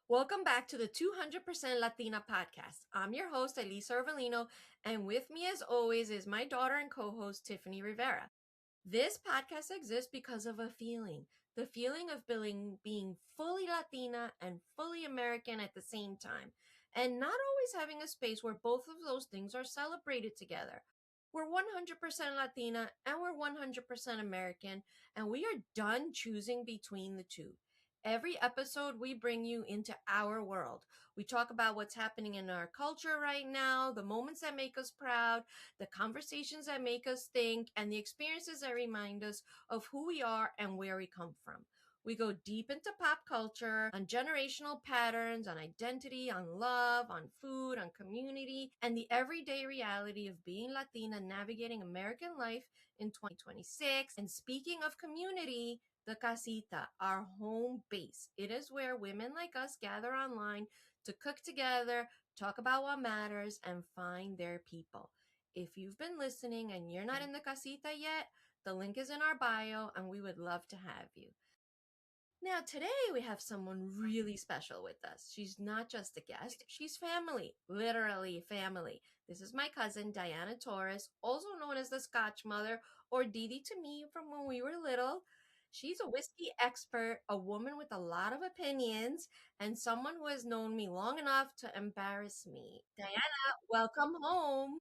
Welcome back to the 200% Latina Podcast. I'm your host, Elisa Irvolino, and with me, as always, is my daughter and co host, Tiffany Rivera. This podcast exists because of a feeling, the feeling of being fully Latina and fully American at the same time, and not always having a space where both of those things are celebrated together. We're 100% Latina and we're 100% American, and we are done choosing between the two. Every episode, we bring you into our world. We talk about what's happening in our culture right now, the moments that make us proud, the conversations that make us think, and the experiences that remind us of who we are and where we come from. We go deep into pop culture, on generational patterns, on identity, on love, on food, on community, and the everyday reality of being Latina navigating American life in 2026. And speaking of community, the Casita, our home base. It is where women like us gather online to cook together, talk about what matters, and find their people. If you've been listening and you're not in the Casita yet, the link is in our bio and we would love to have you. Now, today we have someone really special with us. She's not just a guest, she's family, literally family. This is my cousin, Diana Torres, also known as the Scotch Mother, or Didi to me from when we were little. She's a whiskey expert, a woman with a lot of opinions, and someone who has known me long enough to embarrass me. Diana, welcome home.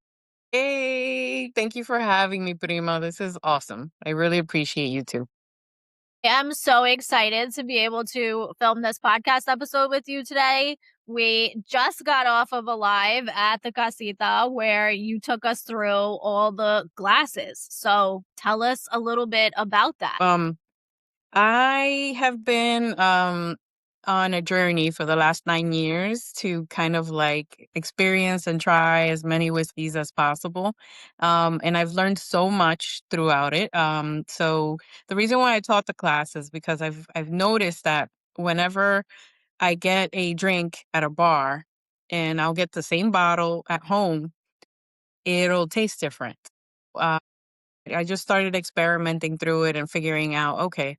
Hey, thank you for having me, Prima. This is awesome. I really appreciate you too. I'm so excited to be able to film this podcast episode with you today. We just got off of a live at the Casita where you took us through all the glasses. So tell us a little bit about that. I have been on a journey for the last 9 years to kind of like experience and try as many whiskeys as possible. And I've learned so much throughout it. So the reason why I taught the class is because I've noticed that whenever I get a drink at a bar and I'll get the same bottle at home, it'll taste different. Uh, I just started experimenting through it and figuring out, okay,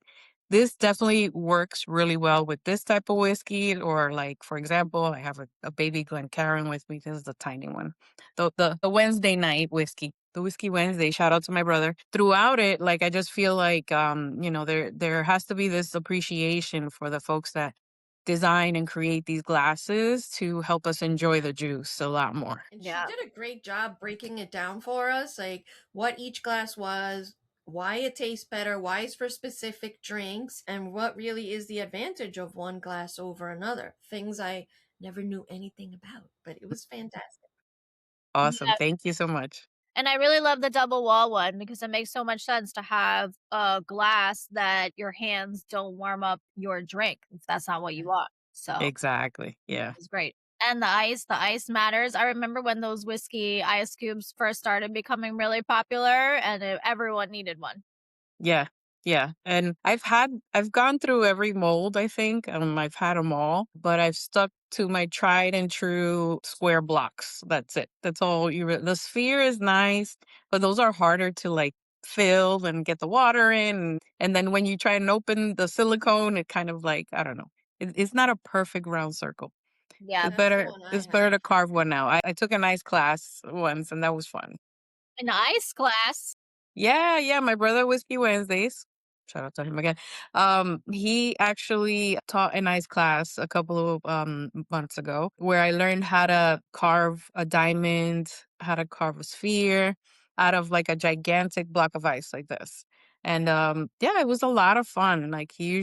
this definitely works really well with this type of whiskey. Or like, for example, I have a baby Glencairn with me. This is the tiny one. The Wednesday night whiskey. The whiskey Wednesday, shout out to my brother. Throughout it, like I just feel like there has to be this appreciation for the folks that design and create these glasses to help us enjoy the juice a lot more. And she Yeah. did a great job breaking it down for us, like what each glass was, why it tastes better, why it's for specific drinks, and what really is the advantage of one glass over another. Things I never knew anything about, but it was fantastic. Awesome. Yeah. Thank you so much. And I really love the double wall one because it makes so much sense to have a glass that your hands don't warm up your drink if that's not what you want. So Exactly. Yeah. it's great. And the ice matters. I remember when those whiskey ice cubes first started becoming really popular and everyone needed one. Yeah, yeah, and I've gone through every mold, I think, I've had them all, but I've stuck to my tried and true square blocks. That's it. That's all the sphere is nice, but those are harder to, like, fill and get the water in, and then when you try and open the silicone, it kind of like, I don't know. It's not a perfect round circle. Yeah. It's That's the better one I it's better have. to carve one out. I took a nice class once, and that was fun. An ice class. Yeah, yeah, my brother Whiskey Wednesdays. Shout out to him again. He actually taught a nice class a couple of months ago where I learned how to carve a diamond, how to carve a sphere out of like a gigantic block of ice like this. And yeah, it was a lot of fun. Like he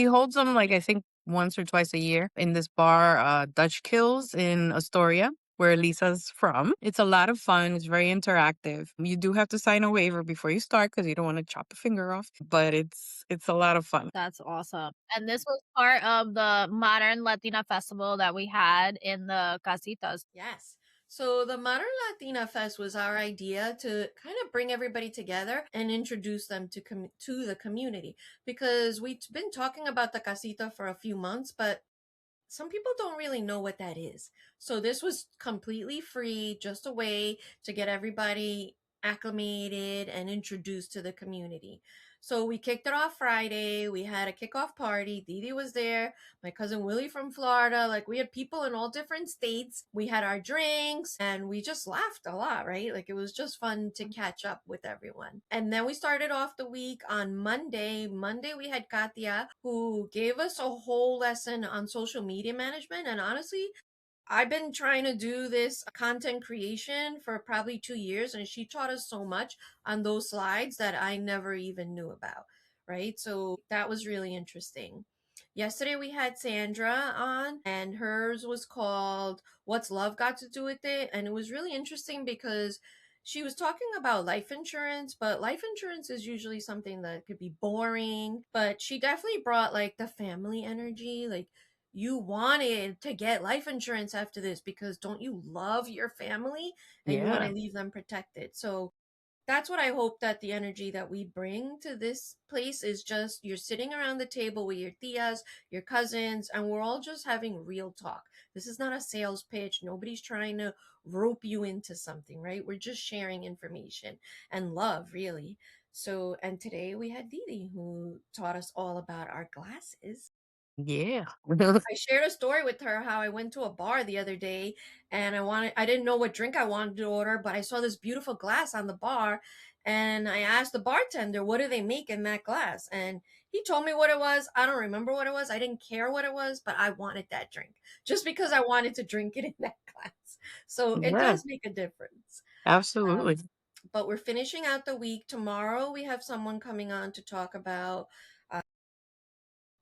holds them like I think once or twice a year in this bar, Dutch Kills in Astoria, where Lisa's from. It's a lot of fun. It's very interactive. You do have to sign a waiver before you start because you don't want to chop a finger off, but it's a lot of fun. That's awesome. And this was part of the Modern Latina Festival that we had in the casitas. Yes. So the Modern Latina Fest was our idea to kind of bring everybody together and introduce them to the community, because we've been talking about the casita for a few months, but some people don't really know what that is. So this was completely free, just a way to get everybody acclimated and introduced to the community. So we kicked it off Friday. We had a kickoff party. Didi was there. My cousin Willie from Florida. Like, we had people in all different states. We had our drinks and we just laughed a lot, right? Like, it was just fun to catch up with everyone. And then we started off the week on Monday. Monday, we had Katia, who gave us a whole lesson on social media management. And honestly, I've been trying to do this content creation for probably 2 years, and she taught us so much on those slides that I never even knew about, right? So that was really interesting. Yesterday we had Sandra on, and hers was called What's Love Got to Do with It? And it was really interesting because she was talking about life insurance, but life insurance is usually something that could be boring, but she definitely brought like the family energy, like you wanted to get life insurance after this because don't you love your family and you want Yeah. to leave them protected. So that's what I hope that the energy that we bring to this place is just you're sitting around the table with your tias, your cousins, and we're all just having real talk. This is not a sales pitch. Nobody's trying to rope you into something, right? We're just sharing information and love, really. So, and today we had Didi who taught us all about our glasses. Yeah. I shared a story with her how I went to a bar the other day and I didn't know what drink I wanted to order, but I saw this beautiful glass on the bar and I asked the bartender, what do they make in that glass? And he told me what it was. I don't remember what it was. I didn't care what it was, but I wanted that drink just because I wanted to drink it in that glass. So it Yeah, does make a difference. absolutely. But we're finishing out the week. Tomorrow we have someone coming on to talk about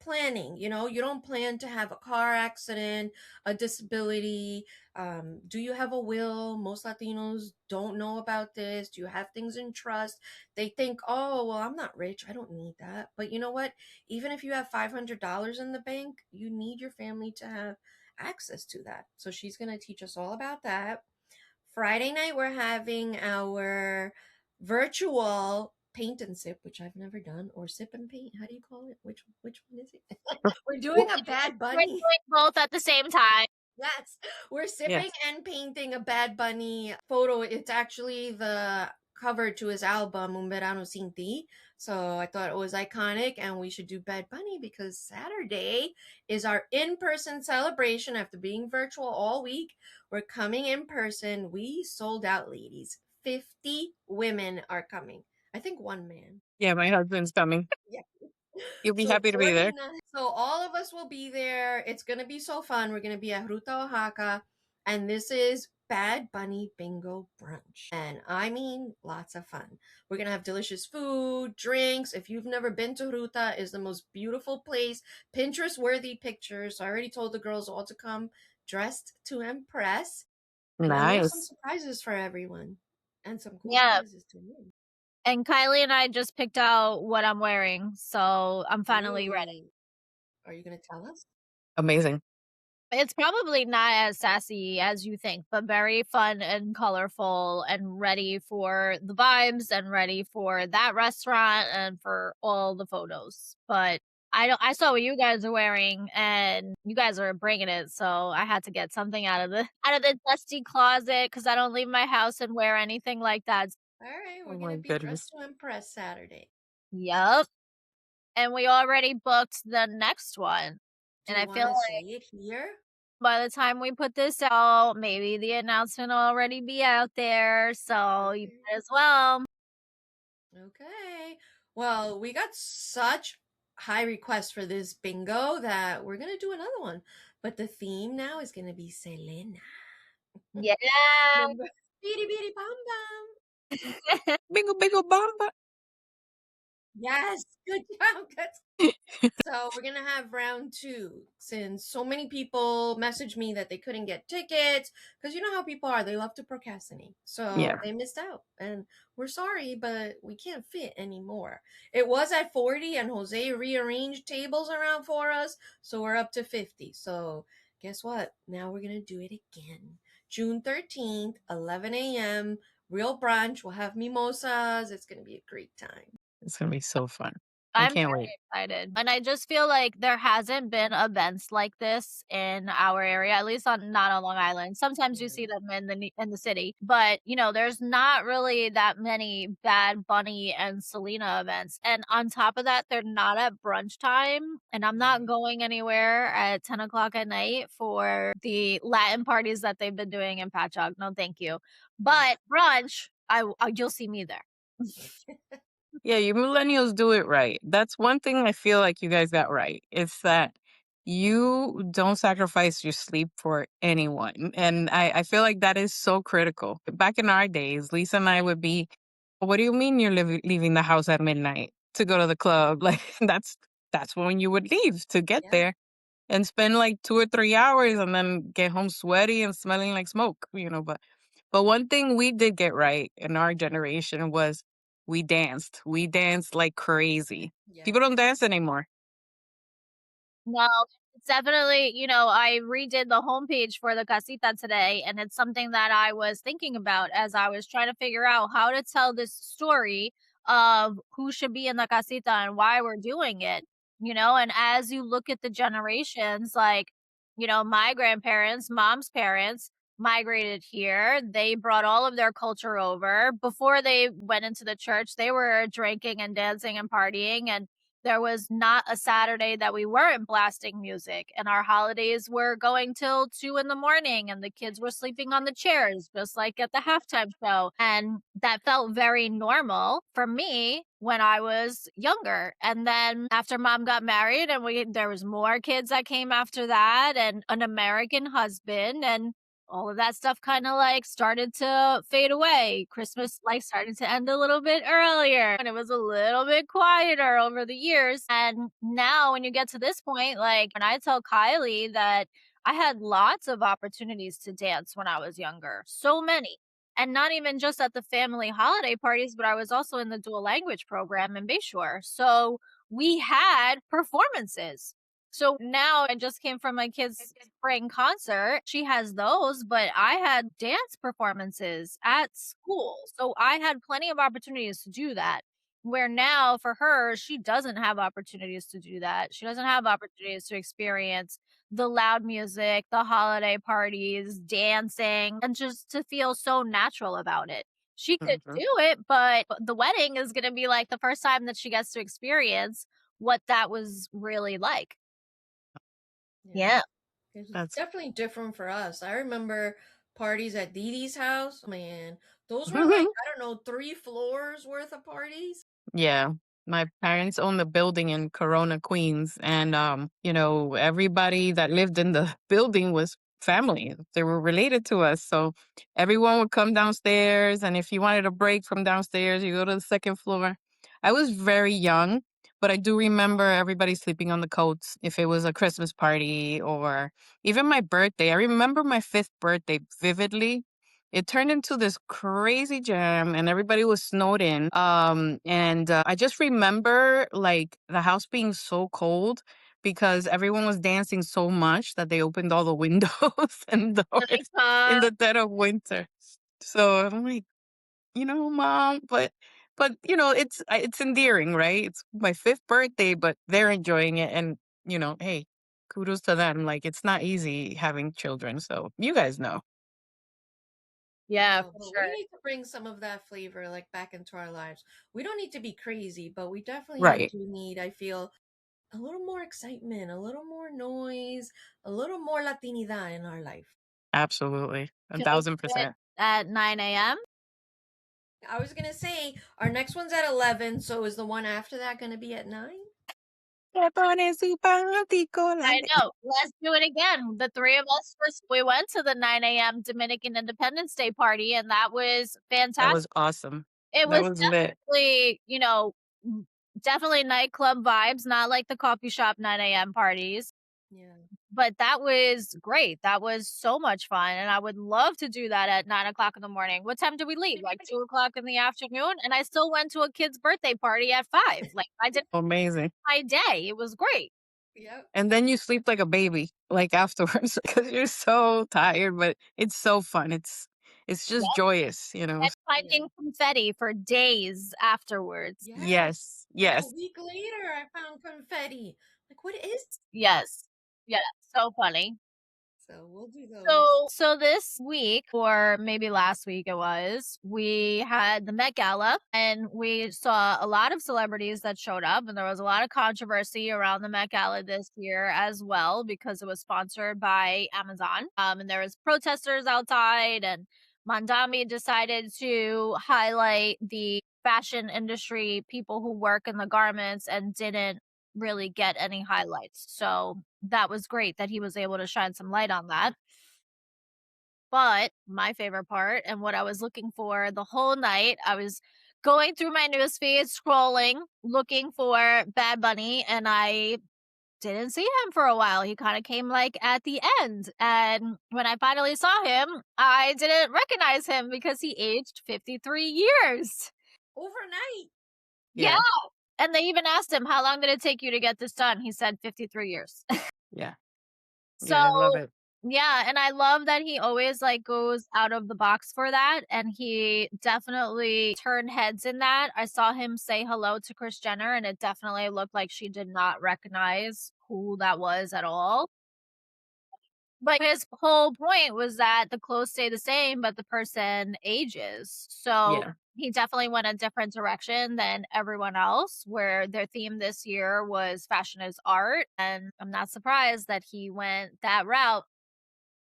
planning. You don't plan to have a car accident, a disability. Do you have a will? Most Latinos don't know about this. Do you have things in trust? They think, oh, well, I'm not rich, I don't need that. But you know what, even if you have $500 in the bank, you need your family to have access to that. So she's going to teach us all about that. Friday night, we're having our virtual paint and sip, which I've never done, or sip and paint. How do you call it? Which one is it? We're doing a Bad We're Bunny. doing both at the same time. Yes, we're sipping Yes. and painting a Bad Bunny photo. It's actually the cover to his album Un Verano Sin Ti. So I thought it was iconic, and we should do Bad Bunny because Saturday is our in-person celebration after being virtual all week. We're coming in person. We sold out, ladies. 50 women are coming. I think one man. Yeah, my husband's coming. Yeah. You'll be So happy to be there. 49. So all of us will be there. It's gonna be so fun. We're gonna be at Ruta Oaxaca, and this is Bad Bunny Bingo Brunch. And I mean lots of fun. We're gonna have delicious food, drinks. If you've never been to Ruta, is the most beautiful place. Pinterest worthy pictures. So I already told the girls all to come dressed to impress. And then we have some Nice. surprises for everyone. And some cool Yeah. prizes to win. And Kylie and I just picked out what I'm wearing, so I'm finally ready. Ooh. Are you gonna tell us? Amazing. It's probably not as sassy as you think, but very fun and colorful and ready for the vibes and ready for that restaurant and for all the photos. But I saw what you guys are wearing and you guys are bringing it, so I had to get something out of the dusty closet cuz I don't leave my house and wear anything like that. All right, we're Oh gonna my be dressed goodness. to impress Saturday. Yup. And we already booked the next one. Do And you I feel want to say like it here? by the time we put this out, maybe the announcement will already be out there, so you Okay. might as well. Okay. Well, we got such high requests for this bingo that we're gonna do another one. But the theme now is gonna be Selena. Yeah. Remember? Bidi Bidi Bom Bom. Bingo, bingo, bomba. Yes, good job. That's So we're gonna have round two since so many people messaged me that they couldn't get tickets because you know how people are, they love to procrastinate. So Yeah. they missed out. And we're sorry, but we can't fit anymore. It was at 40 and Jose rearranged tables around for us, so we're up to 50. So guess what? Now we're gonna do it again. June 13th, 11 a.m. Real brunch. We'll have mimosas. It's gonna be a great time. It's gonna be so fun. I'm can't very wait. excited. And I just feel like there hasn't been events like this in our area, at least not on Long Island. Sometimes you Yeah. see them in the city, but there's not really that many Bad Bunny and Selena events. And on top of that, they're not at brunch time, and I'm not Right. going anywhere at 10 o'clock at night for the Latin parties that they've been doing in Patchogue. No, thank you. Yeah. But brunch, you'll see me there. Yeah, you millennials do it right. That's one thing I feel like you guys got right. It's that you don't sacrifice your sleep for anyone. And I feel like that is so critical. Back in our days, Lisa and I would be, what do you mean you're leaving the house at midnight to go to the club? Like that's when you would leave to get Yeah. there and spend like 2 or 3 hours and then get home sweaty and smelling like smoke. But one thing we did get right in our generation was we danced. We danced like crazy. Yeah. People don't dance anymore. No, it's definitely, I redid the homepage for the casita today, and it's something that I was thinking about as I was trying to figure out how to tell this story of who should be in the casita and why we're doing it, and as you look at the generations, like, my grandparents, mom's parents migrated here. They brought all of their culture over. Before they went into the church, they were drinking and dancing and partying, and there was not a Saturday that we weren't blasting music, and our holidays were going till 2 in the morning, and the kids were sleeping on the chairs, just like at the halftime show. And that felt very normal for me when I was younger. And then after mom got married and there was more kids that came after that, and an American husband, and all of that stuff kind of like started to fade away. Christmas like started to end a little bit earlier, and it was a little bit quieter over the years. And now when you get to this point, like when I tell Kylie that I had lots of opportunities to dance when I was younger, so many. And not even just at the family holiday parties, but I was also in the dual language program in Bayshore. So we had performances. So now I just came from my kid's spring concert. She has those, but I had dance performances at school. So I had plenty of opportunities to do that. Where now for her, she doesn't have opportunities to do that. She doesn't have opportunities to experience the loud music, the holiday parties, dancing, and just to feel so natural about it. She could Mhm. do it, but the wedding is going to be like the first time that she gets to experience what that was really like. Yeah. Yeah. It's That's definitely different for us. I remember parties at Didi's house. Man, those were like, I don't know, 3 floors worth of parties. Yeah. My parents owned a building in Corona, Queens, and everybody that lived in the building was family. They were related to us. So everyone would come downstairs, and if you wanted a break from downstairs, you go to the second floor. I was very young, but I do remember everybody sleeping on the coats if it was a Christmas party or even my birthday. I remember my 5th birthday vividly. It turned into this crazy jam and everybody was snowed in. And I just remember like the house being so cold because everyone was dancing so much that they opened all the windows and My doors in God. the dead of winter. So I'm like, mom, but it's endearing, right? It's my 5th birthday, but they're enjoying it, and hey, kudos to them. Like it's not easy having children, so you guys know, Yeah, No, for but we sure. need to bring some of that flavor like back into our lives. We don't need to be crazy, but we definitely right? do need, I feel, a little more excitement, a little more noise, a little more Latinidad in our life. Absolutely, a Can we thousand do it percent. at 9 a.m.? I was gonna say our next one's at 11, so is the one after that gonna be at 9? Te pones simpático la I know. Let's do it again. The three of us we went to the 9 a.m. Dominican Independence Day party, and that was That fantastic. was awesome. It That was was lit. definitely, definitely nightclub vibes, not like the coffee shop 9 a.m. parties. Yeah. But that was great. That was so much fun, and I would love to do that at 9 o'clock in the morning. What time did we leave? Like 2 o'clock in the afternoon, and I still went to a kid's birthday party at 5. Like I did Amazing. my day. It was great. Yep. And then you sleep like a baby, like afterwards, because you're so tired. But it's so fun. It's just Yep. joyous, you know? And finding confetti for days afterwards. Yes, Like a yes. week later, I found confetti. Like, what is? Yes. Yeah, so funny. So we'll do those. So this week, or maybe last week it was, we had the Met Gala and we saw a lot of celebrities that showed up, and there was a lot of controversy around the Met Gala this year as well because it was sponsored by Amazon. And there was protesters outside, and Mandami decided to highlight the fashion industry people who work in the garments and didn't really get any highlights. So that was great that he was able to shine some light on that. But my favorite part and what I was looking for the whole night, I was going through my newsfeed, scrolling, looking for Bad Bunny, and I didn't see him for a while. He kind of came like at the end. And when I finally saw him, I didn't recognize him because he aged 53 years. Overnight. Yeah. Yeah, And they even asked him, how long did it take you to get this done? He said 53 years. yeah, So, yeah, I love it. yeah, and I love that he always like goes out of the box for that, and he definitely turned heads in that. I saw him say hello to Kris Jenner, and it definitely looked like she did not recognize who that was at all. But his whole point was that the clothes stay the same, but the person ages. So Yeah. he definitely went a different direction than everyone else, where their theme this year was fashion is art. And I'm not surprised that he went that route.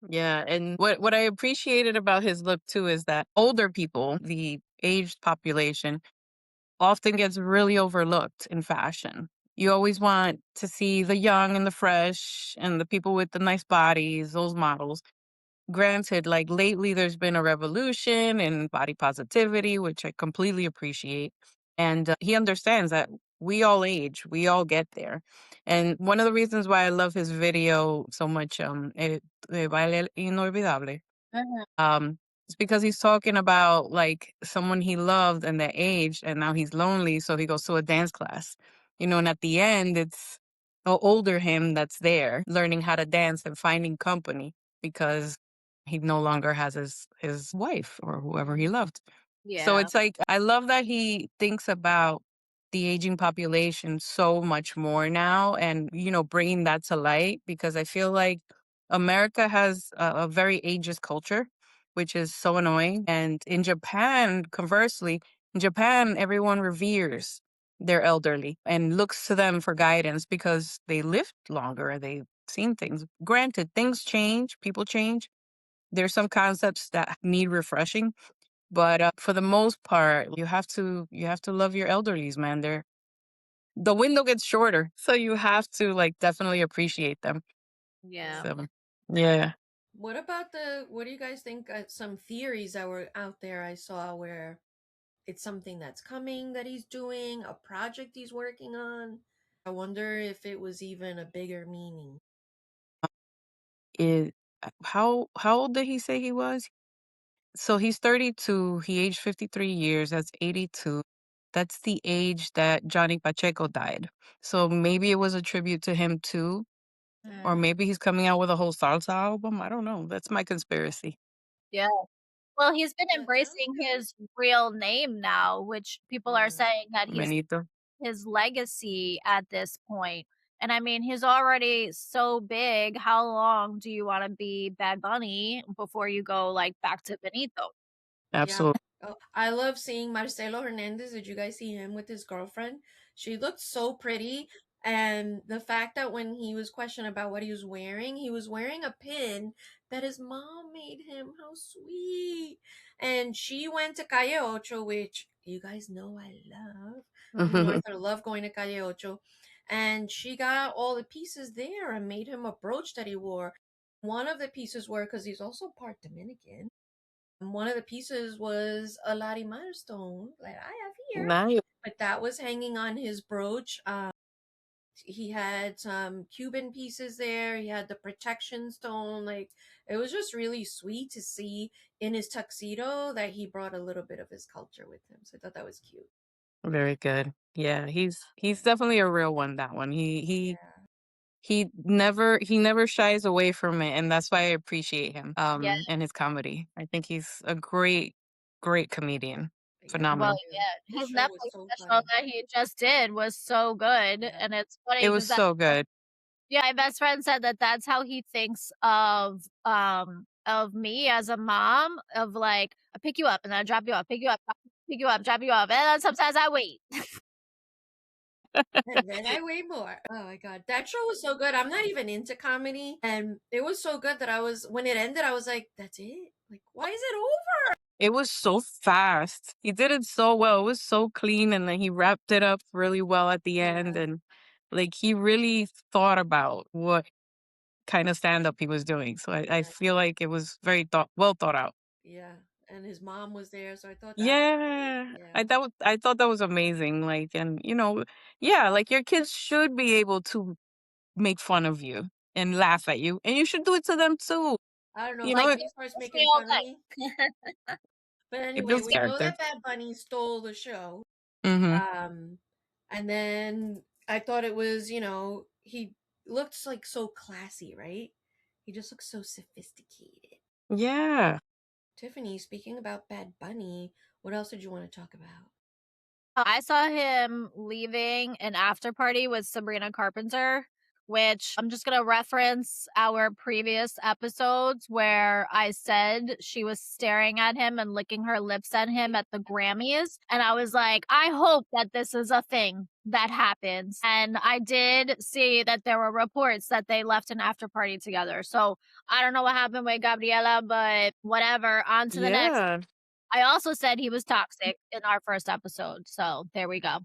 Yeah, and what I appreciated about his look too is that older people, the aged population, often gets really overlooked in fashion. You always want to see the young and the fresh and the people with the nice bodies, those models. Granted, like lately there's been a revolution in body positivity, which I completely appreciate. And he understands that we all age, we all get there. And one of the reasons why I love his video so much, Baile Inolvidable, Mhm. it's because he's talking about like someone he loved and their age, and now he's lonely, so he goes to a dance class. You know, and at the end, it's the older him that's there, learning how to dance and finding company because he no longer has his wife or whoever he loved. So Yeah. it's like I love that he thinks about the aging population so much more now, and bringing that to light because I feel like America has a very ageist culture, which is so annoying. And in Japan, conversely, in Japan, everyone reveres their elderly and looks to them for guidance because they lived longer, they've seen things. Granted, things change, people change. There's some concepts that need refreshing, but for the most part, you have to love your elderlies, man. The window gets shorter, so you have to like definitely appreciate them. Yeah. So, yeah. What about what do you guys think? Some theories that were out there I saw where it's something that's coming that he's doing, a project he's working on. I wonder if it was even a bigger meaning. It how old did he say he was? So he's 32. He aged 53 years. That's 82. That's the age that Johnny Pacheco died. So maybe it was a tribute to him too, or Mm. maybe he's coming out with a whole salsa album. I don't know. That's my conspiracy. Yeah. Well, he's been That sounds embracing good. his real name now, which people are Yeah. saying that he's Benito. his legacy at this point. And I mean, he's already so big. How long do you want to be Bad Bunny before you go like back to Benito? Yeah. Absolutely. Oh, I love seeing Marcelo Hernandez. Did you guys see him with his girlfriend? She looked so pretty. And the fact that when he was questioned about what he was wearing a pin that his mom made him. How sweet. And she went to Calle Ocho, which you guys know I love. I'm north. I love going to Calle Ocho. And she got all the pieces there and made him a brooch that he wore. One of the pieces were because he's also part Dominican. One of the pieces was a Larimar stone, like I have here, Nice. but that was hanging on his brooch. He had some Cuban pieces there. He had the protection stone. Like it was just really sweet to see in his tuxedo that he brought a little bit of his culture with him. So I thought that was cute. Very good. Yeah, he's definitely a real one. That one. He Yeah. he never shies away from it, and that's why I appreciate him Yeah. and his comedy. I think he's a great comedian. Yeah, me Well, Phenomenal. too. yeah, His his show was Netflix so special funny. that he just did was so good, Yeah. and it's It funny was because that so good. yeah, my best friend said that that's how he thinks of me as a mom, of like, I pick you up and then I drop you off, pick you up, pick you up, drop you off, and then sometimes I wait. And then I weigh more. Oh my god, that show was so good. I'm not even into comedy, and it was so good that when it ended, I was like, "That's it? Like, why is it over?" It was so fast. He did it so well. It was so clean, and then he wrapped it up really well at the end, Yeah, and like he really thought about what kind of stand up he was doing. So I yeah, feel like it was very well thought out. yeah. And his mom was there, so I thought that was great. Yeah. Yeah, I thought that was amazing. Like, and yeah, like your kids should be able to make fun of you and laugh at you, and you should do it to them too. I don't know. You Like, Like know, he starts kiss me making all fun of night. me. But it anyway, builds we know character. that Bad Bunny stole the show. Mm-hmm. Um, and then I thought it was, he looked like so classy, right? He just looks so sophisticated. Yeah. Tiffany, speaking about Bad Bunny, what else did you want to talk about? I saw him leaving an after party with Sabrina Carpenter, which I'm just going to reference our previous episodes where I said she was staring at him and licking her lips at him at the Grammys. And I was like, I hope that this is a thing that happens. And I did see that there were reports that they left an after party together. So I don't know what happened with Gabriela, but whatever. On to the next. Yeah. I also said he was toxic in our first episode, so there we go.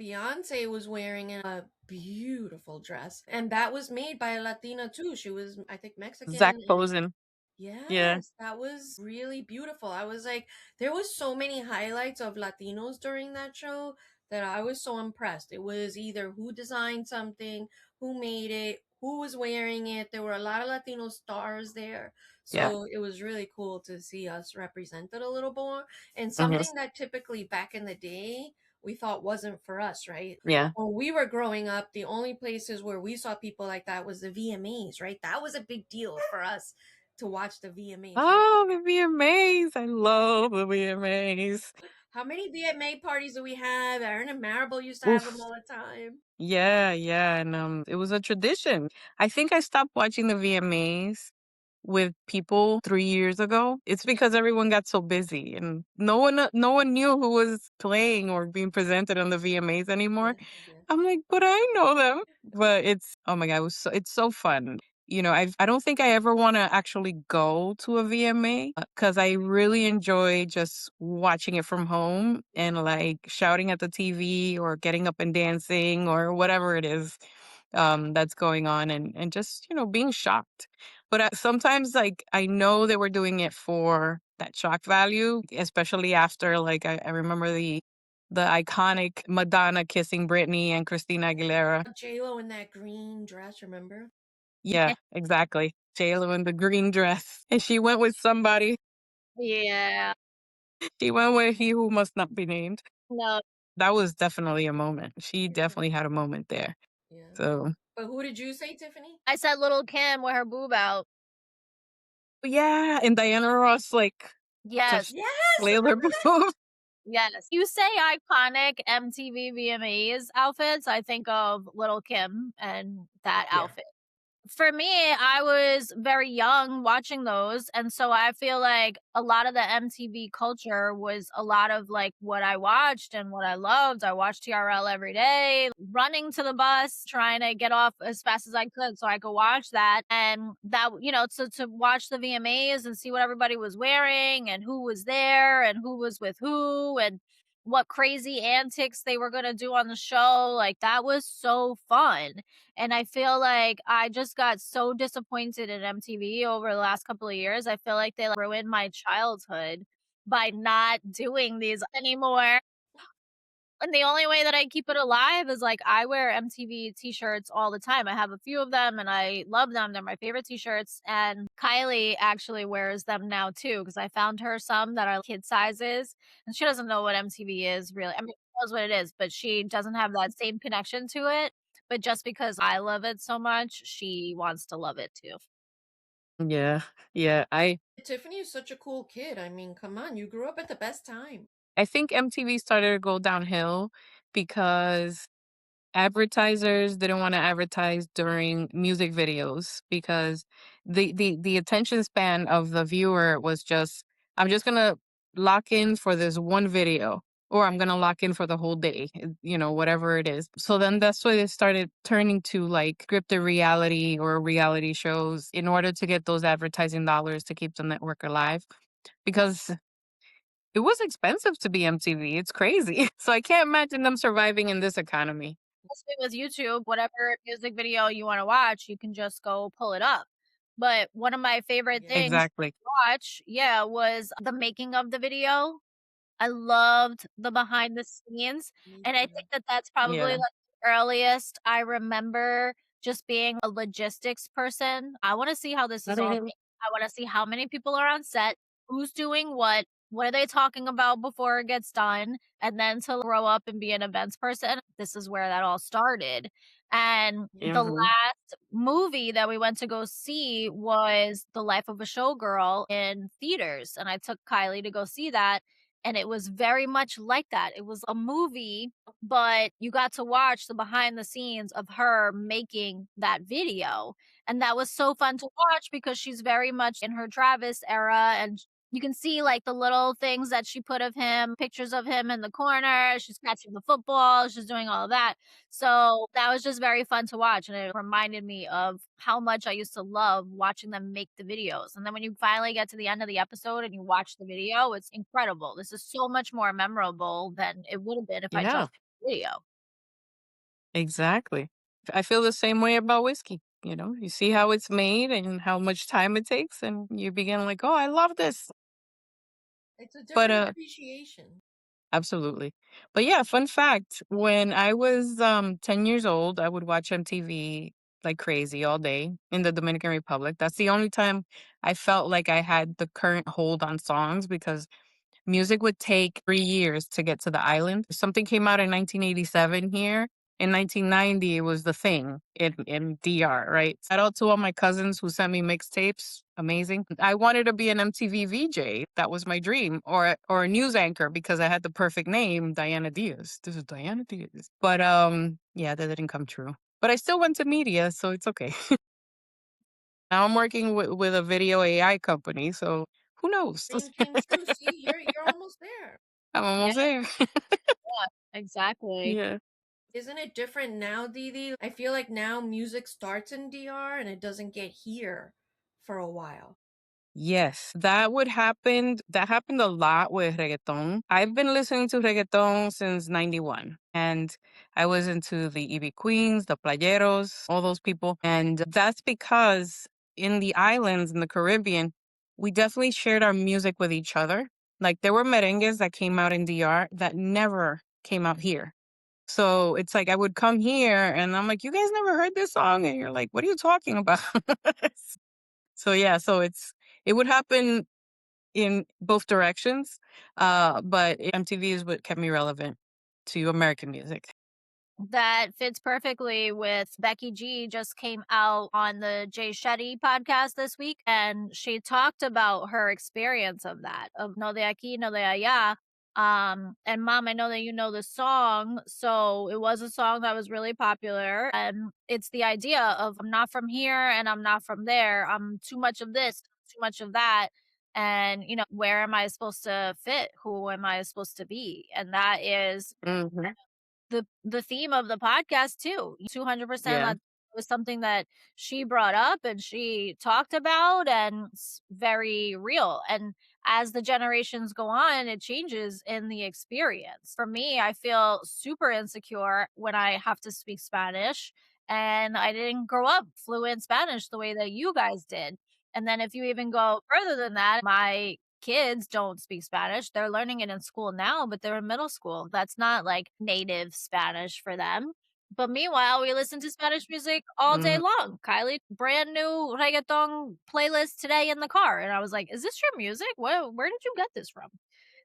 Beyonce was wearing a beautiful dress, and that was made by a Latina too. She was, I think, Zach Mexican, and Posen. Yeah. yes, that was really beautiful. I was like, there was so many highlights of Latinos during that show that I was so impressed. It was either who designed something, who made it, who was wearing it. There were a lot of Latino stars there. Yeah. So it was really cool to see us represented a little more, and Mm-hmm. something that typically back in the day we thought wasn't for us, right? Yeah. When we were growing up, the only places where we saw people like that was the VMAs, right? That was a big deal for us to watch the VMAs, right? Oh, the VMAs. I love the VMAs. How many VMA parties do we have? Aaron and Maribel used to have them Oof. all the time. Yeah, yeah. And it was a tradition. I think I stopped watching the VMAs with people 3 years ago. It's because everyone got so busy and no one knew who was playing or being presented on the VMAs anymore. Yeah, yeah. I'm like, but I know them. But it's oh my God, it's so fun. I don't think I ever want to actually go to a VMA because I really enjoy just watching it from home and like shouting at the TV or getting up and dancing or whatever it is that's going on and just being shocked. But sometimes like I know they were doing it for that shock value, especially after like I remember the iconic Madonna kissing Britney and Christina Aguilera. J-Lo in that green dress, remember? Yeah, exactly. J-Lo in the green dress. And she went with somebody. Yeah. She went with he who must not be named. No. That was definitely a moment. She Yeah, definitely had a moment there. yeah. So But who did you say, Tiffany? I said little Kim with her boob out. yeah, and Diana Ross like Yes. just Yes, flailed her remember that? boob. Yes. You say iconic MTV VMAs outfits, I think of little Kim and that Yeah. outfit. For me, I was very young watching those. And so I feel like a lot of the MTV culture was a lot of like what I watched and what I loved. I watched TRL every day, running to the bus, trying to get off as fast as I could so I could watch that. And that, to watch the VMAs and see what everybody was wearing and who was there and who was with who and what crazy antics they were going to do on the show. Like that was so fun. And I feel like I just got so disappointed in MTV over the last couple of years. I feel like they ruined my childhood by not doing these anymore. And the only way that I keep it alive is like I wear MTV t-shirts all the time. I have a few of them and I love them. They're my favorite t-shirts. And Kylie actually wears them now too because I found her some that are kid sizes and she doesn't know what MTV is really. I mean, knows what it is, but she doesn't have that same connection to it. But just because I love it so much, she wants to love it too. Yeah. Yeah. Tiffany is such a cool kid. I mean, come on, you grew up at the best time. I think MTV started to go downhill because advertisers didn't want to advertise during music videos because the attention span of the viewer was just, I'm just gonna lock in for this one video, or I'm gonna lock in for the whole day, whatever it is. So then that's why they started turning to like scripted reality or reality shows in order to get those advertising dollars to keep the network alive, because it was expensive to be MTV. It's crazy. So I can't imagine them surviving in this economy. Especially with YouTube, whatever music video you wanna watch, you can just go pull it up. But one of my favorite Yeah. things to Exactly. watch, yeah, was the making of the video. I loved the behind the scenes, Me and I too. think that that's probably, Yeah. like, the earliest I remember just being a logistics person. I wanna see how this is all made. I wanna see how many people are on set, who's doing what are they talking about before it gets done, and then to grow up and be an events person, this is where that all started. And the Mhm. last movie that we went to go see was The Life of a Showgirl in theaters, and I took Kylie to go see that, and it was very much like that. It was a movie, but you got to watch the behind the scenes of her making that video. And that was so fun to watch because she's very much in her Travis era, and you can see like the little things that she put of him, pictures of him in the corner. She's catching the football, she's doing all of that. So that was just very fun to watch, and it reminded me of how much I used to love watching them make the videos. And then when you finally get to the end of the episode and you watch the video, it's incredible. This is so much more memorable than it would have been if I just Yeah, watched the video. exactly. I feel the same way about whiskey. You see how it's made and how much time it takes, and you begin like, oh, I love this. It's a But different appreciation. absolutely. But yeah, fun fact, when I was 10 years old, I would watch MTV like crazy all day in the Dominican Republic. That's the only time I felt like I had the current hold on songs, because music would take 3 years to get to the island. Something came out in 1987 here. In 1990, it was the thing in DR, right? Shout out to all my cousins who sent me mixtapes. Amazing. I wanted to be an MTV VJ. That was my dream. Or a news anchor, because I had the perfect name, Diana Diaz. This is Diana Diaz. But yeah, that didn't come true. But I still went to media, so it's okay. Now I'm working with a video AI company, so who knows? Dream came true. See, you're almost there. I'm Yeah, almost there. yeah, exactly. Yeah. Isn't it different now, Didi? I feel like now music starts in DR and it doesn't get here for a while. Yes, that would happen. That happened a lot with reggaeton. I've been listening to reggaeton since 91, and I was into the EB Queens, the Playeros, all those people. And that's because in the islands, in the Caribbean, we definitely shared our music with each other. Like there were merengues that came out in DR that never came out here. So it's like I would come here and I'm like, you guys never heard this song? And you're like, what are you talking about? So yeah, it would happen in both directions. But MTV is what kept me relevant to American music. That fits perfectly with Becky G just came out on the Jay Shetty podcast this week, and she talked about her experience of that, of No de aquí, no de allá. And Mom, I know that you know the song. So it was a song that was really popular. And it's the idea of I'm not from here and I'm not from there. I'm too much of this, too much of that. And, where am I supposed to fit? Who am I supposed to be? And that is Hmm. the theme of the podcast too. 200% Yeah. that was something that she brought up and she talked about, and it's very real. And as the generations go on, it changes in the experience. For me, I feel super insecure when I have to speak Spanish, and I didn't grow up fluent Spanish the way that you guys did. And then if you even go further than that, my kids don't speak Spanish. They're learning it in school now, but they're in middle school. That's not like native Spanish for them. But meanwhile, we listen to Spanish music all day Hmm. long. Kylie, brand new reggaeton playlist today in the car. And I was like, is this your music? Where did you get this from?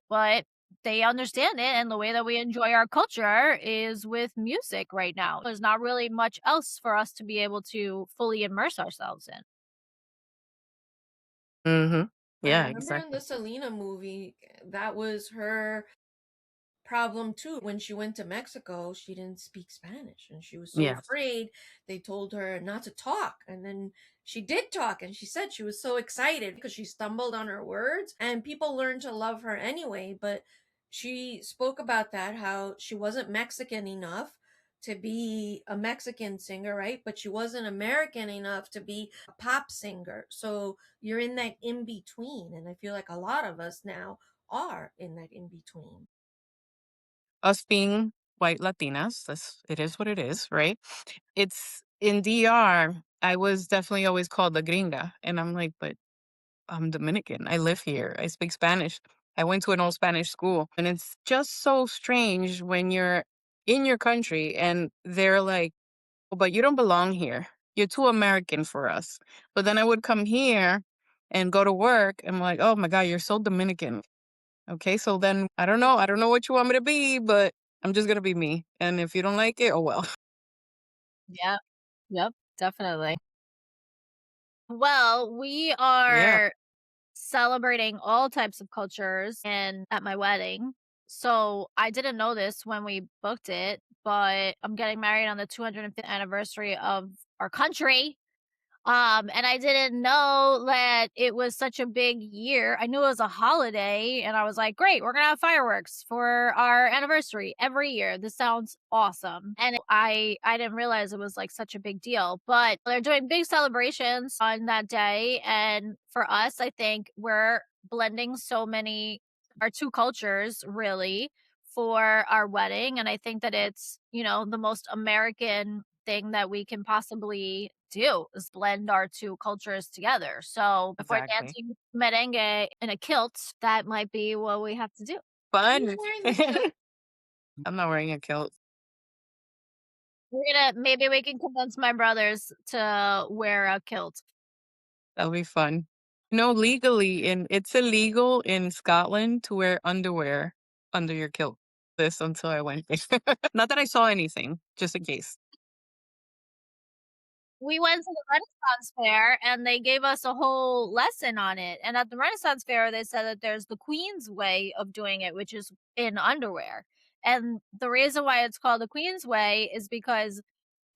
But they understand it, and the way that we enjoy our culture is with music right now. There's not really much else for us to be able to fully immerse ourselves in. Mm-hmm. I Yeah, remember in the exactly. Selena movie, that was her problem too. When she went to Mexico, she didn't speak Spanish and she was so Yes. afraid. They told her not to talk. And then she did talk and she said she was so excited because she stumbled on her words and people learned to love her anyway. But she spoke about that, how she wasn't Mexican enough to be a Mexican singer, right? But she wasn't American enough to be a pop singer. So you're in that in between. And I feel like a lot of us now are in that in between. Us being white Latinas, it is what it is, right? It's in DR. I was definitely always called the gringa, and I'm like, but I'm Dominican. I live here. I speak Spanish. I went to an all Spanish school, and it's just so strange when you're in your country and they're like, "Oh, but you don't belong here. You're too American for us." But then I would come here and go to work. And I'm like, "Oh my God, you're so Dominican." Okay, so then I don't know. I don't know what you want me to be, but I'm just gonna be me. And if you don't like it, oh well. Yeah. Yep, definitely. Well, we Yeah. are celebrating all types of cultures and at my wedding. So I didn't know this when we booked it, but I'm getting married on the 205th anniversary of our country. And I didn't know that it was such a big year. I knew it was a holiday, and I was like, "Great, we're gonna have fireworks for our anniversary every year. This sounds awesome." And I didn't realize it was like such a big deal. But they're doing big celebrations on that day, and for us, I think we're blending so many our two cultures really for our wedding, and I think that it's, the most American thing that we can possibly do is blend our two cultures together. So if we're Exactly. dancing merengue in a kilt, that might be what we have to do. Who's Fun. wearing the kilt? I'm not wearing a kilt. Maybe we can convince my brothers to wear a kilt. That'll be fun. Legally it's illegal in Scotland to wear underwear under your kilt. This until I went there. Not that I saw anything, just in case. We went to the Renaissance Fair and they gave us a whole lesson on it. And at the Renaissance Fair, they said that there's the Queen's way of doing it, which is in underwear. And the reason why it's called the Queen's way is because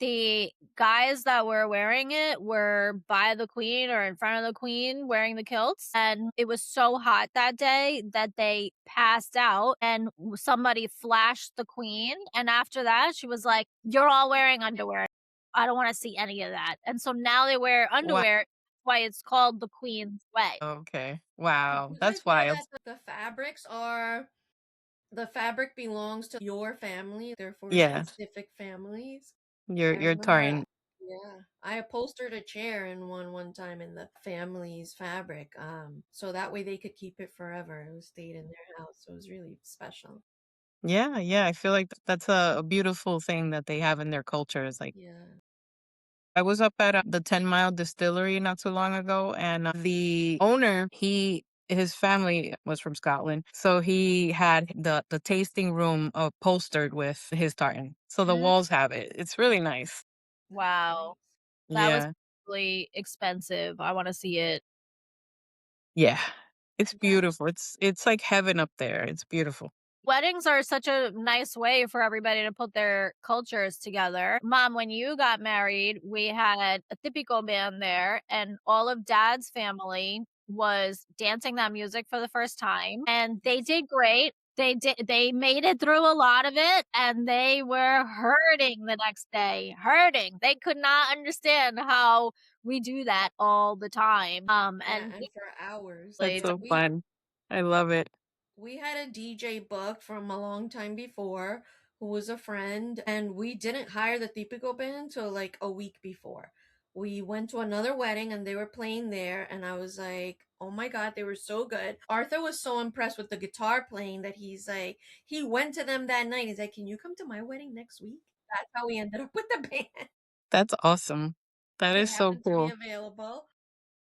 the guys that were wearing it were by the queen or in front of the queen wearing the kilts, and it was so hot that day that they passed out, and somebody flashed the queen, and after that, she was like, "You're all wearing underwear. I don't wanna see any of that." And so now they wear Wow. underwear, that's why it's called the Queen's way. Okay. Wow. Because I That's feel wild. that the fabric belongs to your family, they're for Yeah. specific families. I You're remember, Taurian. yeah, I upholstered a chair in one time in the family's fabric, so that way they could keep it forever. It stayed in their house, so it was really special. Yeah, yeah. I feel like that's a beautiful thing that they have in their culture. Is like Yeah. I was up at the 10 Mile Distillery not too long ago, and the owner, his family was from Scotland, so he had the tasting room upholstered with his tartan. So the Mm, walls have it. It's really nice. That's wow. nice. That was Yeah, really expensive. I wanna see it. yeah. It's Yeah. beautiful. It's like heaven up there. It's beautiful. Weddings are such a nice way for everybody to put their cultures together. Mom, when you got married, we had a Típico band there, and all of Dad's family was dancing that music for the first time, and they did great. They made it through a lot of it, and they were hurting the next day, hurting. They could not understand how we do that all the time. Yeah, And and for hours. That's played. so fun. I love it. We had a DJ booked from a long time before who was a friend, and we didn't hire the Típico band till like a week before. We went to another wedding and they were playing there, and I was like, oh my God, they were so good. Arthur was so impressed with the guitar playing that he's like, he went to them that night. He's like, can you come to my wedding next week? That's how we ended up with the band. That's awesome. That They is so happened to be cool. available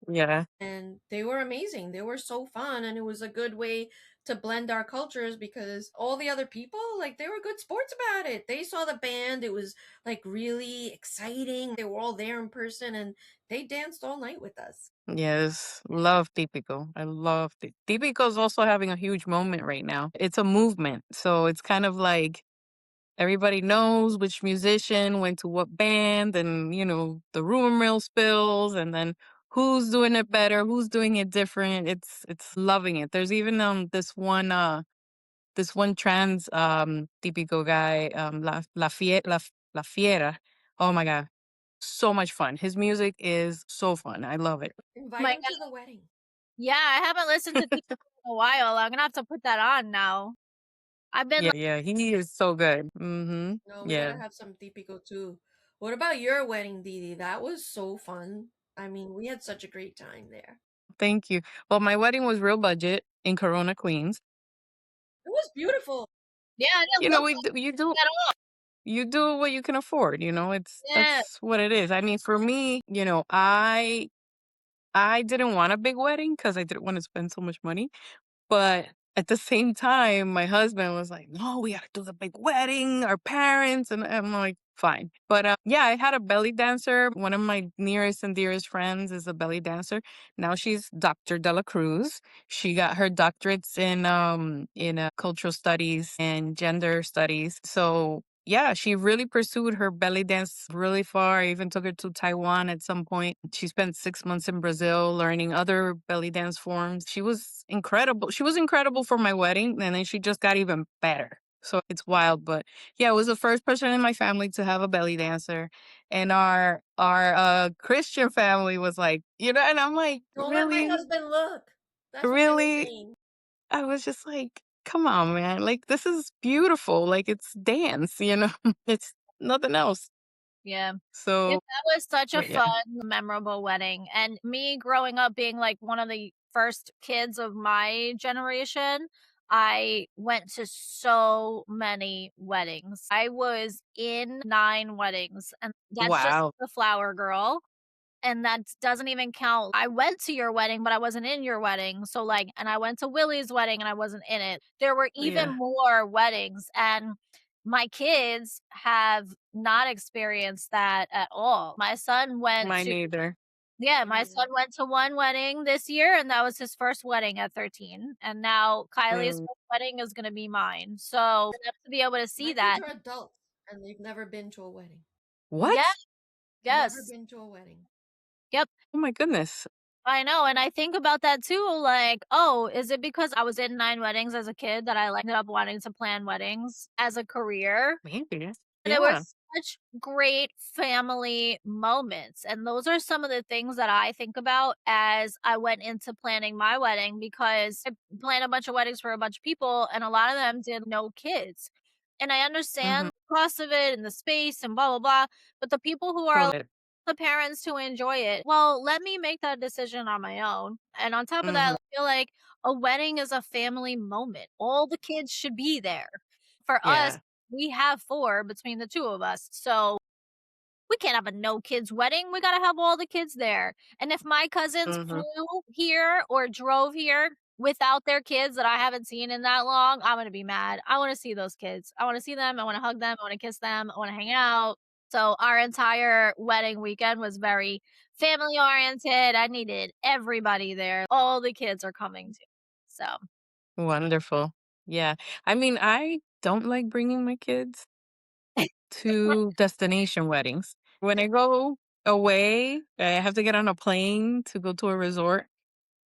Yeah. and they were amazing. They were so fun, and it was a good way to blend our cultures because all the other people, like, they were good sports about it. They saw the band. It was like really exciting. They were all there in person and they danced all night with us. Yes, love Típico. I love it. Típico is also having a huge moment right now. It's a movement. So it's kind of like everybody knows which musician went to what band and, the rumor mill spills and then who's doing it better, who's doing it different. It's loving it. There's even this one trans Típico guy, La Fiera. Oh my God. So much fun. His music is so fun. I love it. Invite My him to the wedding. Yeah, I haven't listened to Tiffany in a while. I'm gonna have to put that on now. I've been Yeah, he is so good. No, we Yeah. gotta have some típico too. What about your wedding, Didi? That was so fun. I mean, we had such a great time there. Thank you. Well, my wedding was real budget in Corona, Queens. It was beautiful. Yeah, I didn't You know, look we do, at all. you do what you can afford, Yeah, that's what it is. I mean, for me, I didn't want a big wedding because I didn't want to spend so much money. But at the same time, my husband was like, "No, we gotta do the big wedding, our parents," and I'm like, "Fine." But yeah, I had a belly dancer. One of my nearest and dearest friends is a belly dancer. Now she's Dr. Dela Cruz. She got her doctorates in cultural studies and gender studies. So yeah, she really pursued her belly dance really far. I even took her to Taiwan at some point. She spent 6 months in Brazil learning other belly dance forms. She was incredible. She was incredible for my wedding, and then she just got even better. So it's wild, but yeah, I was the first person in my family to have a belly dancer, and our Christian family was like, and I'm like, Don't let my really, husband look. That's what they were really. saying. I was just like, come on, man. Like, this is beautiful. Like, it's dance, it's nothing else. yeah. So, That was such a but yeah, fun, memorable wedding. And me growing up being like one of the first kids of my generation, I went to so many weddings. I was in 9 weddings, and that's just wow. the flower girl. And that doesn't even count. I went to your wedding, but I wasn't in your wedding. So, like, and I went to Willie's wedding and I wasn't in it. There were even Yeah, more weddings, and my kids have not experienced that at all. My son went mine to either. Yeah, Me my neither. son went to one wedding this year, and that was his first wedding at 13. And now Kylie's Mm. first wedding is gonna be mine. So, to be able to see My kids that. are adults and they've never been to a wedding. Yeah, What? Never yes. been to a wedding. Yep. Oh my goodness. I know, and I think about that too, like, oh, is it because I was in 9 weddings as a kid that I, like, ended up wanting to plan weddings as a career? Maybe. And it Yeah. was such great family moments, and those are some of the things that I think about as I went into planning my wedding, because I planned a bunch of weddings for a bunch of people, and a lot of them did no kids. And I Mm-hmm. understand the cost of it and the space and blah, blah, blah, but the people who are Totally. the parents to enjoy it, well, let me make that decision on my own. And on top of that, Mm-hmm. I feel like a wedding is a family moment. All the kids should be there. For us, Yeah. we have 4 between the 2 of us, so we can't have a no kids wedding. We gotta have all the kids there. And if my cousins Mm-hmm. flew here or drove here without their kids that I haven't seen in that long, I'm gonna be mad. I wanna see those kids. I wanna see them. I wanna hug them. I wanna kiss them. I wanna hang out. So our entire wedding weekend was very family oriented. I needed everybody there. All the kids are coming too. So Wonderful. Yeah. I mean, I don't like bringing my kids to destination weddings. When I go away, I have to get on a plane to go to a resort.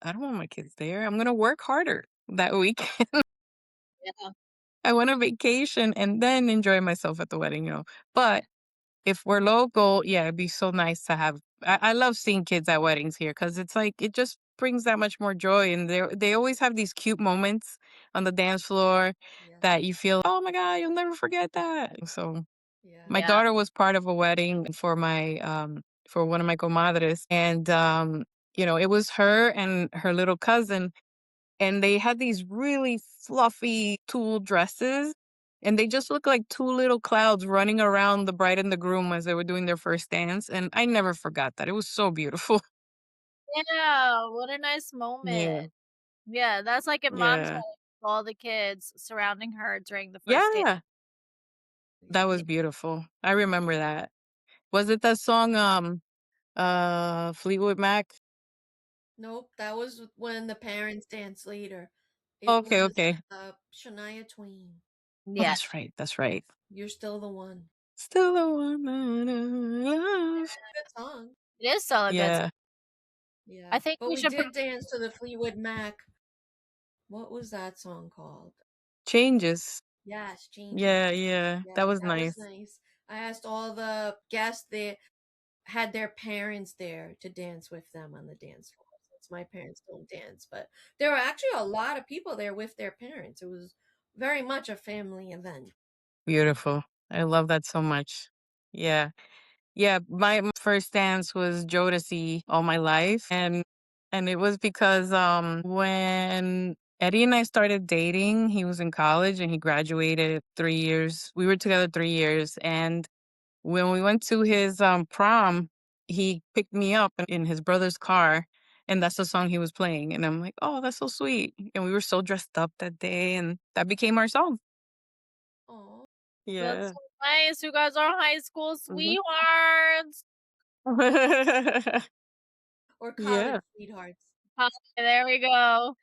I don't want my kids there. I'm gonna work harder that week. yeah. I want a vacation and then enjoy myself at the wedding. But if we're local, yeah, it'd be so nice to have. I love seeing kids at weddings here because it's like it just brings that much more joy, and they always have these cute moments on the dance floor Yes. that you feel, oh my God, you'll never forget that. So Yeah. my Yeah. daughter was part of a wedding for one of my comadres, and it was her and her little cousin, and they had these really fluffy tulle dresses, and they just looked like 2 little clouds running around the bride and the groom as they were doing their first dance, and I never forgot that. It was so beautiful. Yeah, what a nice Yeah. moment. Yeah, that's like in mom's Yeah. wedding. all the kids surrounding her during the first date. Yeah, that was beautiful. I remember that. Was it that song, Fleetwood Mac? Nope, that was when the parents danced later. It Okay, was okay. Shania Twain. Oh, Yeah. that's right, that's right. You're still the one. Still the one that I love. Good song. It is still a good song. Yeah, Yeah. I think But we we should did dance to the Fleetwood Mac. What was that song called? Changes. Yes, Changes. Yeah, yeah, that Yeah, was that was nice. nice. I asked all the guests, they had their parents there to dance with them on the dance floor. Since my parents don't dance, but there were actually a lot of people there with their parents. It was very much a family event. Beautiful. I love that so much. Yeah. Yeah, my first dance was Jodeci all my life, and it was because when Eddie and I started dating, he was in college and he graduated 3 years. We were together 3 years, and when we went to his prom, he picked me up in his brother's car, and that's the song he was playing, and I'm like, "Oh, that's so sweet." And we were so dressed up that day, and that became our song. Oh, That's Yeah. so nice. You guys are high school Mhm. sweethearts. or college Yeah. sweethearts. Okay, there we go.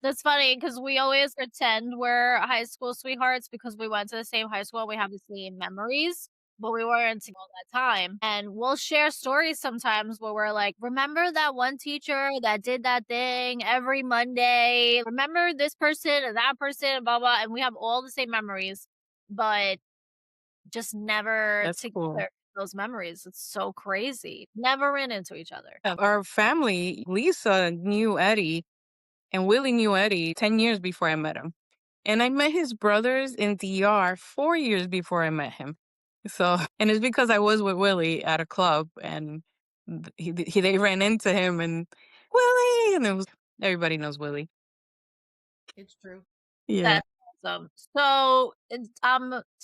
That's funny because we always pretend we're high school sweethearts because we went to the same high school. We have the same memories, but we weren't together all that time. And we'll share stories sometimes where we're like, remember that one teacher that did that thing every Monday? Remember this person and that person, blah, blah. And we have all the same memories, but just never That's cool. together. Those memories. It's so crazy. Never ran into each other. Our family, Lisa knew Eddie and Willie knew Eddie 10 years before I met him. And I met his brothers in DR 4 years before I met him. So, and it's because I was with Willie at a club and they ran into him and Willie, and it was, everybody knows Willie. It's true. Yeah. That's awesome.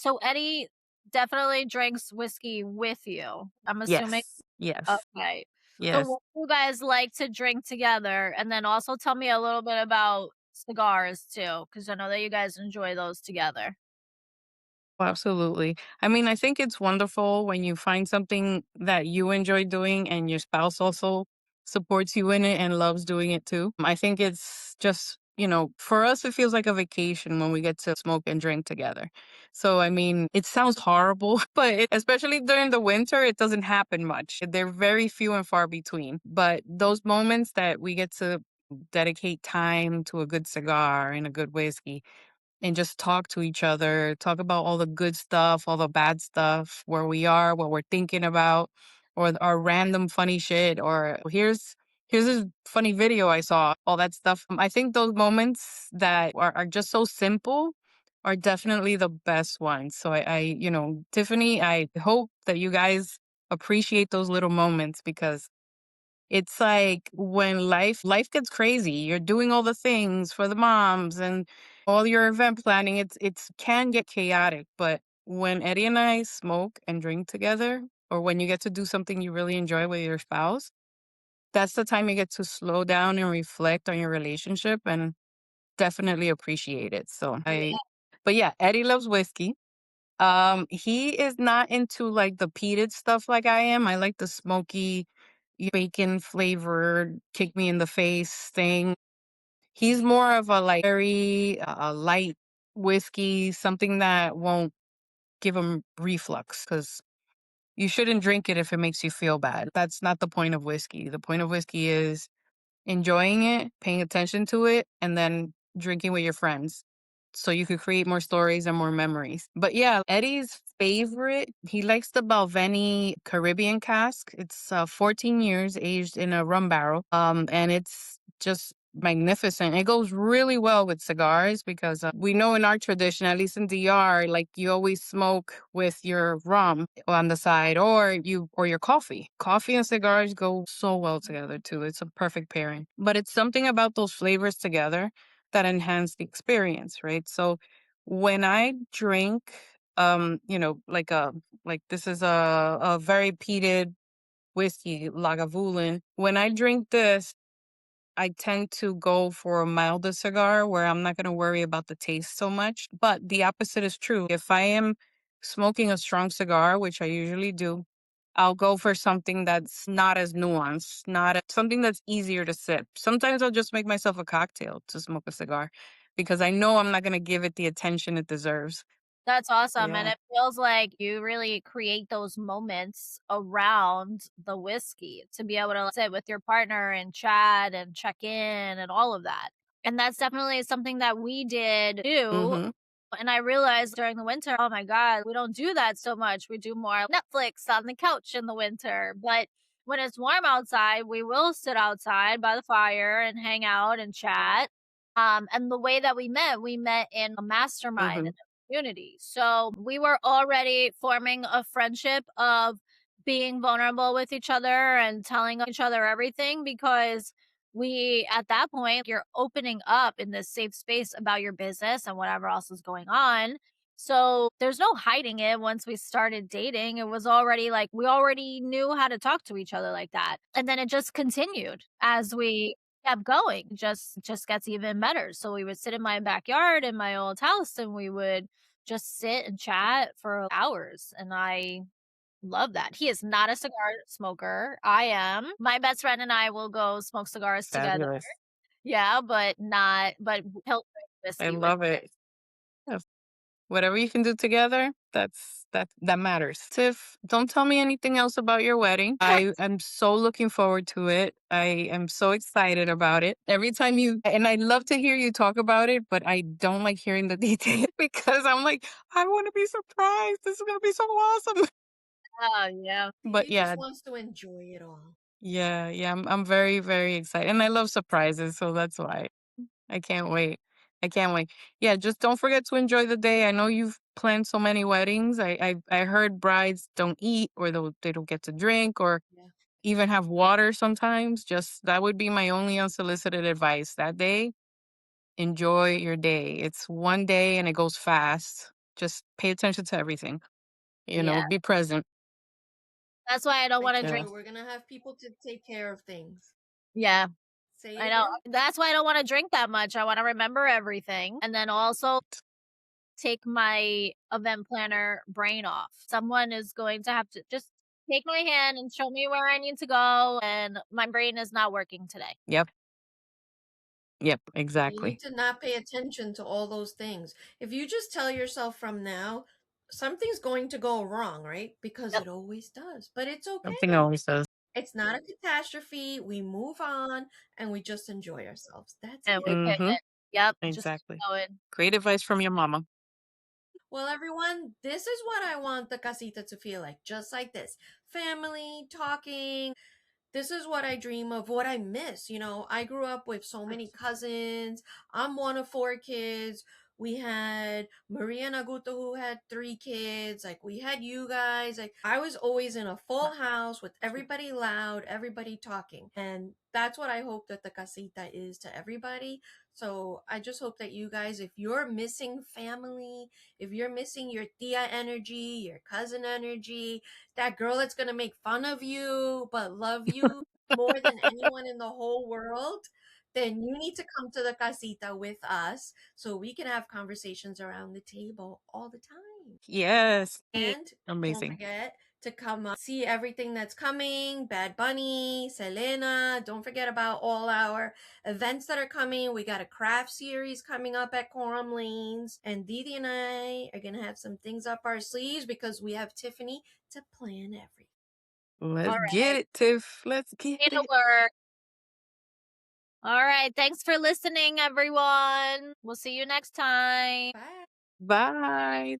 So Eddie definitely drinks whiskey with you. I'm assuming. Yes. Yes. Okay. So Yes. what do you guys like to drink together? And then also tell me a little bit about cigars too, because I know that you guys enjoy those together. Oh, absolutely. I mean, I think it's wonderful when you find something that you enjoy doing and your spouse also supports you in it and loves doing it too. I think it's just, for us, it feels like a vacation when we get to smoke and drink together. So, I mean, it sounds horrible, but especially during the winter, it doesn't happen much. They're very few and far between. But those moments that we get to dedicate time to a good cigar and a good whiskey, and just talk to each other, talk about all the good stuff, all the bad stuff, where we are, what we're thinking about, or our random funny shit, or here's this funny video I saw, all that stuff. I think those moments that are just so simple are definitely the best ones. So Tiffany, I hope that you guys appreciate those little moments because it's like when life gets crazy, you're doing all the things for the moms and all your event planning, it's can get chaotic, but when Eddie and I smoke and drink together, or when you get to do something you really enjoy with your spouse, that's the time you get to slow down and reflect on your relationship and definitely appreciate it. But yeah, Eddie loves whiskey. He is not into like the peated stuff like I am. I like the smoky bacon flavored kick me in the face thing. He's more of a like very light whiskey, something that won't give him reflux because you shouldn't drink it if it makes you feel bad. That's not the point of whiskey. The point of whiskey is enjoying it, paying attention to it, and then drinking with your friends. So you could create more stories and more memories. But yeah, Eddie's favorite, he likes the Balvenie Caribbean cask. It's 14 years aged in a rum barrel. And it's just magnificent. It goes really well with cigars because we know in our tradition, at least in DR, like you always smoke with your rum on the side or your coffee. Coffee and cigars go so well together too. It's a perfect pairing. But it's something about those flavors together that enhance the experience, right? So when I drink like this is a very peated whiskey, Lagavulin. When I drink this, I tend to go for a milder cigar where I'm not going to worry about the taste so much. But the opposite is true. If I am smoking a strong cigar, which I usually do, I'll go for something that's not as nuanced, something that's easier to sip. Sometimes I'll just make myself a cocktail to smoke a cigar because I know I'm not going to give it the attention it deserves. That's awesome, and Yeah. it feels like you really create those moments around the whiskey to be able to sit with your partner and chat and check in and all of that. And that's definitely something that we did too. Mm-hmm. And I realized during the winter, oh my God, we don't do that so much. We do more Netflix on the couch in the winter. But when it's warm outside, we will sit outside by the fire and hang out and chat. And the way that we met in a mastermind Mm-hmm. community. So we were already forming a friendship of being vulnerable with each other and telling each other everything because we, at that point, you're opening up in this safe space about your business and whatever else is going on. So there's no hiding it once we started dating. It was already like we already knew how to talk to each other like that. And then it just continued as we kept going, just gets even better. So we would sit in my backyard in my old house and we would just sit and chat for hours, and I love that. He is not a cigar smoker. I am. My best friend and I will go smoke cigars together. Fabulous. Yeah, but he'll drink I whiskey with love it. Yeah, whatever you can do together, that matters. Tiff, don't tell me anything else about your wedding. I am so looking forward to it. I am so excited about it. Every time and I love to hear you talk about it, but I don't like hearing the details because I'm like, I want to be surprised. This is going to be so awesome. Oh, yeah. But He yeah, just wants to enjoy it all. yeah, I'm very, very excited. And I love surprises, so that's why. I can't wait. I can't wait. Yeah, just don't forget to enjoy the day. I know you've planned so many weddings. I heard brides don't eat or they don't get to drink or Yeah. even have water sometimes. Just that would be my only unsolicited advice. That day, enjoy your day. It's one day and it goes fast. Just pay attention to everything. Yeah. Be present. That's why I don't I wanna told drink. you we're gonna have people to take care of things. Yeah, Say it I know. again. That's why I don't wanna drink that much. I wanna remember everything, and then also take my event planner brain off. Someone is going to have to just take my hand and show me where I need to go, and my brain is not working today. Yep. Yep. You need Exactly. to not pay attention to all those things. If you just tell yourself from now, something's going to go wrong, right? Because Yep. it always does. But it's Something okay. always does. It's not a catastrophe. We move on and we just enjoy ourselves. That's And we it. Mm-hmm. pivot. Yep, just keep Exactly. going. Great advice from your mama. Well, everyone, this is what I want the casita to feel like. Just like this. Family, talking. This is what I dream of, what I miss. I grew up with so many cousins. I'm one of 4 kids. We had Maria Naguto who had 3 kids. Like we had you guys. Like I was always in a full house with everybody loud, everybody talking. And that's what I hope that the casita is to everybody. So I just hope that you guys, if you're missing family, if you're missing your tia energy, your cousin energy, that girl that's gonna make fun of you but love you more than anyone in the whole world, then you need to come to the casita with us so we can have conversations around the table all the time. Yes. And don't Amazing. forget to come see everything that's coming. Bad Bunny, Selena. Don't forget about all our events that are coming. We got a craft series coming up at Coram Lanes. And Didi and I are going to have some things up our sleeves because we have Tiffany to plan everything. Let's All get right. it, Tiff. Let's get Need to it. work. All right. Thanks for listening, everyone. We'll see you next time. Bye. Bye.